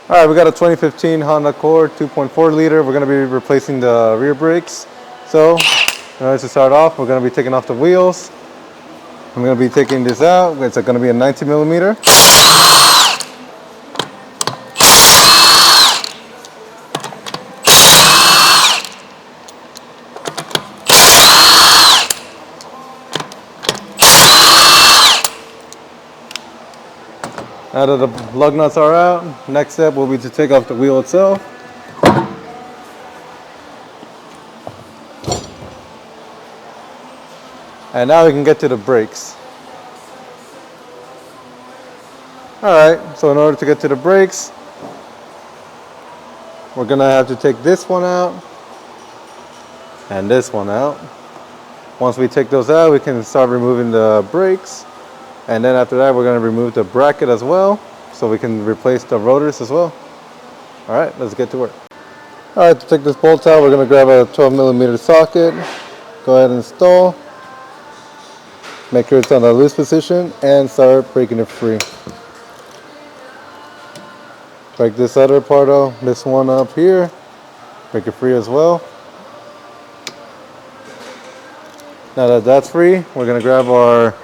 All right, we got a 2015 Honda Accord 2.4 liter. We're going to be replacing the rear brakes. So, in order to start off, we're going to be taking off the wheels. I'm going to be taking this out. It's going to be a 90 millimeter. Now that the lug nuts are out, next step will be to take off the wheel itself. And now we can get to the brakes. Alright, so in order to get to the brakes, we're going to have to take this one out and this one out. Once we take those out, we can start removing the brakes. And then after that, we're going to remove the bracket as well, so we can replace the rotors as well. Alright, let's get to work. Alright, to take this bolt out, we're going to grab a 12 millimeter socket. Go ahead and install. Make sure it's on the loose position and start breaking it free. Break this other part out, this one up here. Break it free as well. Now that that's free, we're going to grab our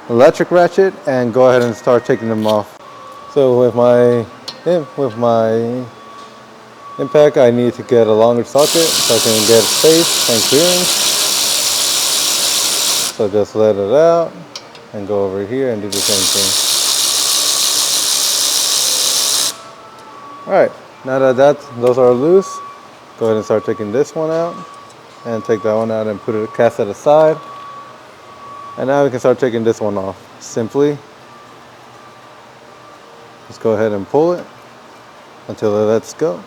electric ratchet and go ahead and start taking them off. So with my impact, I need to get a longer socket so I can get space and clearance. So just let it out and go over here and do the same thing. Alright, now that those are loose, go ahead and start taking this one out and take that one out and cast it aside. And now we can start taking this one off. Simply just go ahead and pull it until it lets go.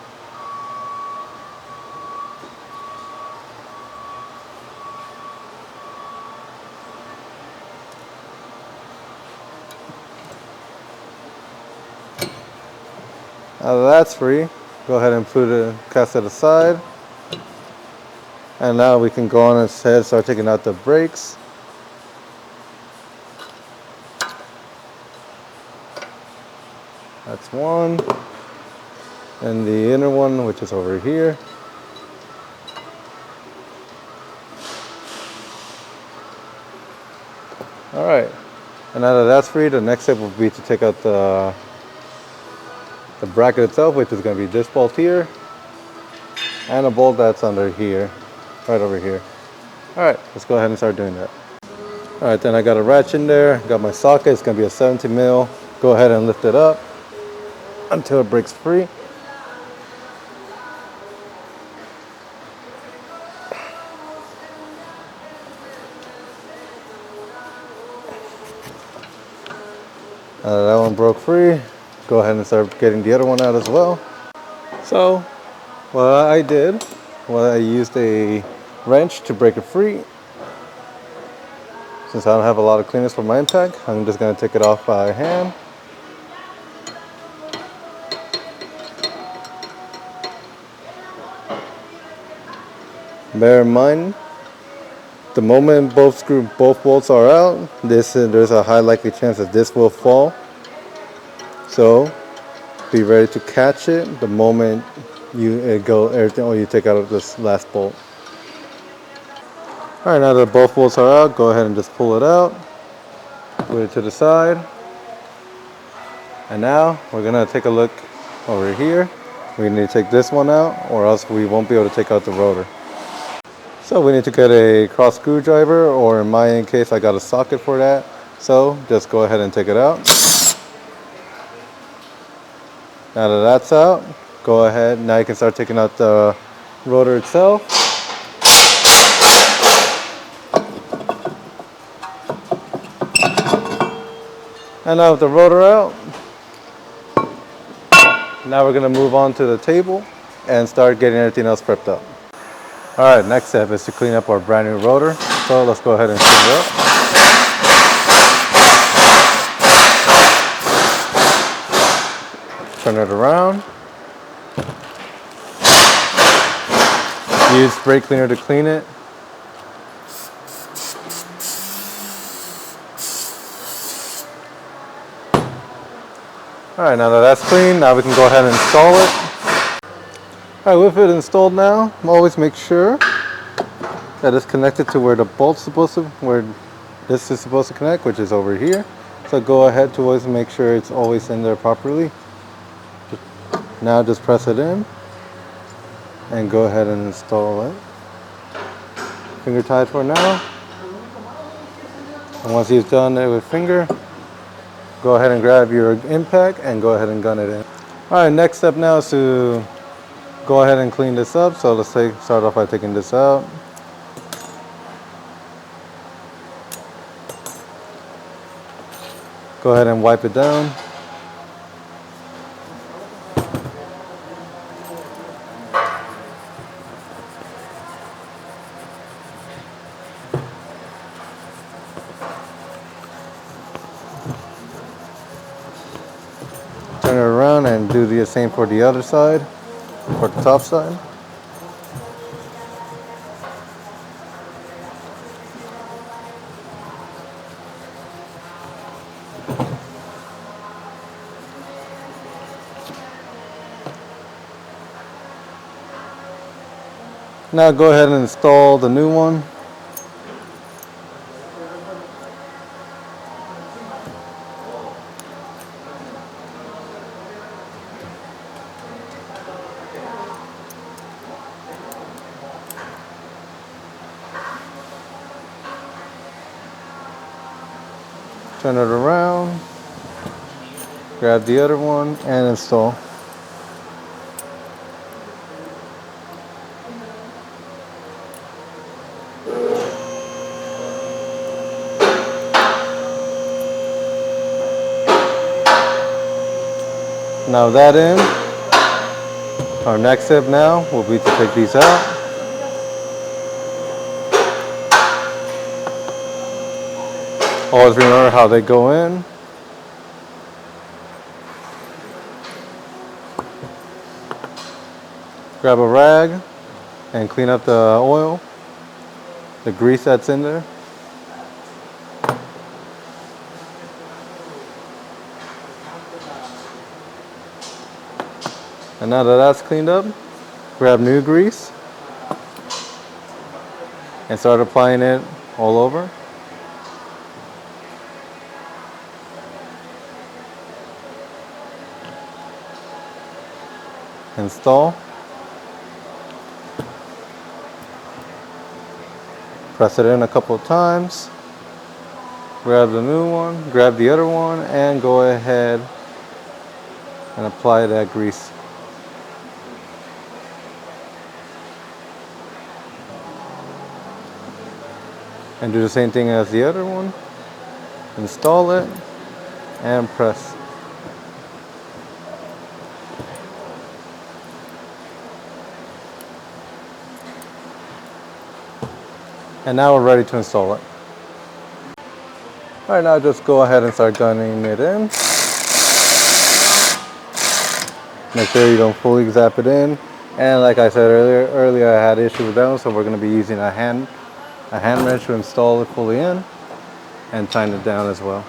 Now that that's free, go ahead and cast it aside. And now we can go on ahead and start taking out the brakes. That's one. And the inner one, which is over here. Alright. And now that that's free, the next step will be to take out the bracket itself, which is going to be this bolt here. And a bolt that's under here. Right over here. Alright, let's go ahead and start doing that. Alright, then I got a ratchet in there. Got my socket. It's going to be a 70 mil. Go ahead and lift it up until it breaks free. That one broke free. Go ahead and start getting the other one out as well. So what I did was I used a wrench to break it free. Since I don't have a lot of clearance for my impact, I'm just going to take it off by hand. Bear in mind, the moment both bolts are out, there's a high likely chance that this will fall. So be ready to catch it the moment you take out this last bolt. Alright, now that both bolts are out, go ahead and just pull it out. Put it to the side. And now we're going to take a look over here. We need to take this one out or else we won't be able to take out the rotor. So we need to get a cross screwdriver, or in my case I got a socket for that. So just go ahead and take it out. Now that that's out, go ahead. Now you can start taking out the rotor itself. And now with the rotor out, now we're going to move on to the table and start getting everything else prepped up. Alright, next step is to clean up our brand new rotor. So let's go ahead and clean it up. Turn it around. Use spray cleaner to clean it. Alright, now that that's clean, now we can go ahead and install it. Alright, with it installed now, always make sure that it's connected to where the bolt's supposed to, where this is supposed to connect, which is over here. So go ahead to always make sure it's always in there properly. Now just press it in and go ahead and install it. Finger tied for now. And once you've done it with finger, go ahead and grab your impact and go ahead and gun it in. Alright, next step now is to go ahead and clean this up. So let's start off by taking this out. Go ahead and wipe it down. Turn it around and do the same for the other side, for the top side. Now go ahead and install the new one. Turn it around, grab the other one and install. Now that in, our next step now will be to take these out. Always remember how they go in. Grab a rag and clean up the oil, the grease that's in there. And now that that's cleaned up, grab new grease and start applying it all over. Install. Press it in a couple of times. Grab the new one, grab the other one, and go ahead and apply that grease. And do the same thing as the other one. Install it and press. And now we're ready to install it. Alright, now just go ahead and start gunning it in. Make sure you don't fully zap it in. And like I said earlier I had issue with that one, so we're going to be using a hand wrench to install it fully in and tighten it down as well.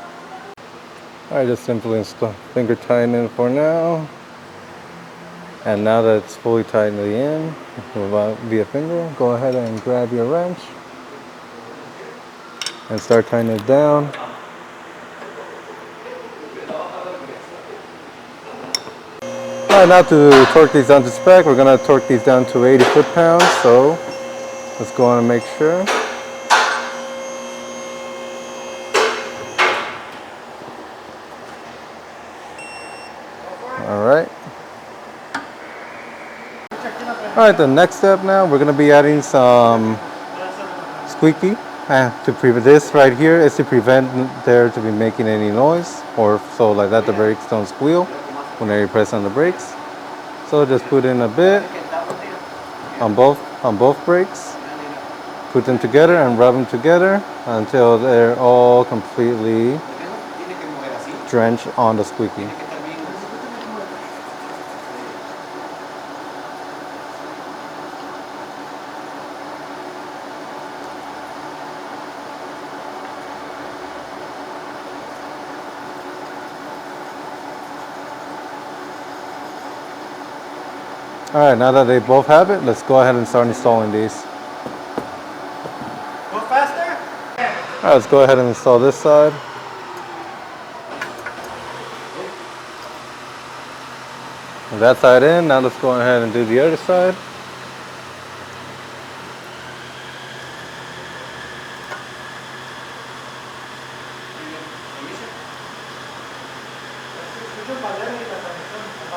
Alright, just simply install, finger tighten in for now. And now that it's fully tightened in via finger, go ahead and grab your wrench and start tightening it down. Alright, now to torque these down to spec, we're going to torque these down to 80 foot-pounds, so let's go on and make sure. Alright. Alright, the next step now, we're going to be adding some squeaky. To prevent this right here is to prevent there to be making any noise, or so like that the brakes don't squeal whenever you press on the brakes. So just put in a bit on both brakes, put them together and rub them together until they're all completely drenched on the squeaky. Alright, now that they both have it, let's go ahead and start installing these. Go faster? Alright, let's go ahead and install this side. With that side in, now let's go ahead and do the other side.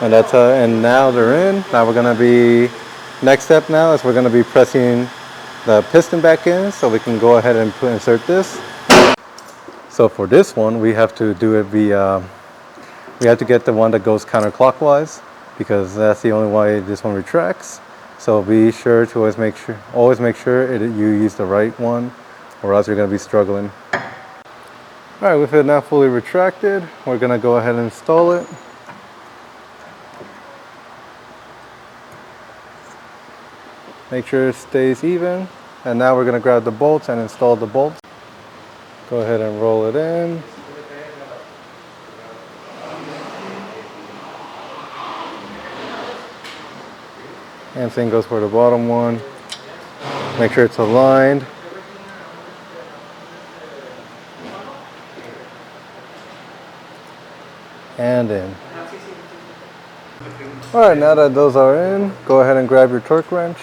And now they're in. Now we're gonna be, next step now is we're gonna be pressing the piston back in so we can go ahead and insert this. So for this one, we have to do it via, we have to get the one that goes counterclockwise because that's the only way this one retracts. So be sure to always make sure you use the right one, or else you're gonna be struggling. All right, with it now fully retracted, we're gonna go ahead and install it. Make sure it stays even. And now we're going to grab the bolts and install the bolts. Go ahead and roll it in. And same goes for the bottom one. Make sure it's aligned. And in. Alright, now that those are in, go ahead and grab your torque wrench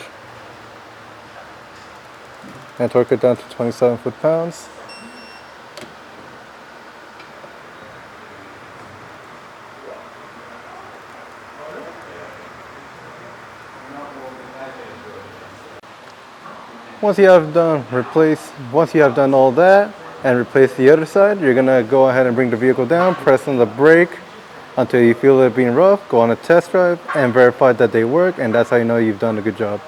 and torque it down to 27 foot-pounds. Once you have done all that and replace the other side, you're gonna go ahead and bring the vehicle down, press on the brake until you feel it being rough, go on a test drive and verify that they work, and that's how you know you've done a good job.